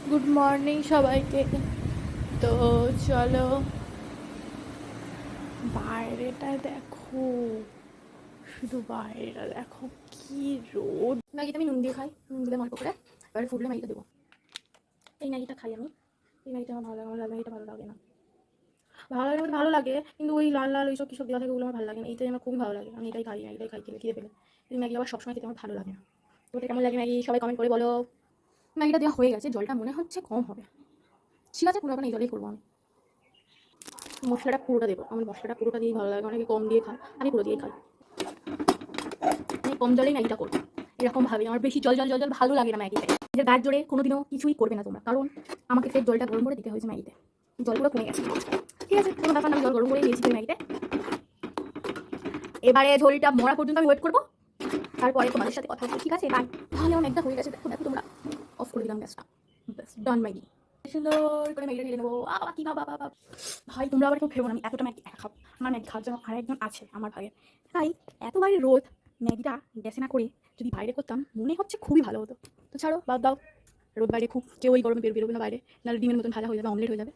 Good morning সবাইকে। তো চলো, বাইরেটা দেখো, শুধু বাইরেটা দেখো, কি রোদ। ম্যাগিটা আমি নুন দিয়ে খাই, নুন দিলে অল্প করে, এবারে ফুটলে ম্যাগিটা দেবো। এই ম্যাগিটা খাই আমি, এই ম্যাগিটা আমার ভালো লাগে, আমার লাল ম্যাগিটা ভালো লাগে না। ভালো লাগে ভালো লাগে, কিন্তু ওই লাল লাল ওইসব কিসব দেওয়া থাকে ওগুলো আমার ভালো লাগে না। এইটাই আমার খুবই ভালো লাগে, আমি এটাই খাই, ম্যাগিটাই খাই খেলে খিদে পেলে। কিন্তু ম্যাগি আবার সবসময় খেতে আমার ভালো লাগে না। তোদের কেমন লাগে ম্যাগি সবাই কমেন্ট করে বলো। ম্যাগিটা দেওয়া হয়ে গেছে, জলটা মনে হচ্ছে কম হবে। ঠিক আছে, কোনো ব্যাপার না, এই জলেই করবো আমি। মশলাটা পুরোটা দেবো, আমার মশলাটা পুরোটা দিয়েই ভালো লাগে, অনেকে কম দিয়ে খায়, আমি পুরো দিয়ে খাই। আমি কম জলেই ম্যাগিটা করবো, এরকম ভাবে। আমার বেশি জল জল জল জল ভালো লাগে না ম্যাগিতে। নিজের গায়ের জোরে কোনোদিনও কিছুই করবে না তোমরা, কারণ আমাকে ফের জলটা গরম করে দিতে হয়েছে ম্যাগিতে, জলগুলো কমে গেছে। ঠিক আছে, কোনো ব্যাপার না, আমি জল গরম করে দিয়েছি ম্যাগিতে। এবারে ঝোলটা মরা পর্যন্ত আমি ওয়েট করবো, তারপরে তোমাদের সাথে কথা হচ্ছে। ঠিক আছে, বাই। তাহলে আমার ম্যাগিটা হয়ে গেছে, দেখো দেখো তোমরা। অফ করে দিলাম গ্যাসটা, ডান ম্যাগি। সুন্দর করে ম্যাগিটা ঢেলে নেবো। কি বাবা বাবা ভাই, তোমরা আবার কেউ ভেবো না আমি এতটা ম্যাগি একা খাবো। আমার ম্যাগি খাওয়ার জন্য আরেকজন আছে আমার ভাগে। তাই এত বাইরে রোদ, ম্যাগিটা গ্যাসে না করে যদি বাইরে করতাম মনে হচ্ছে খুবই ভালো হতো। তো ছাড়ো, বাদ দাও। রোদ বাইরে খুব, কেউ ওই গরমে বেরোবে না বাইরে, নাহলে ডিমের মতন ভাজা হয়ে যাবে, অমলেট হয়ে যাবে।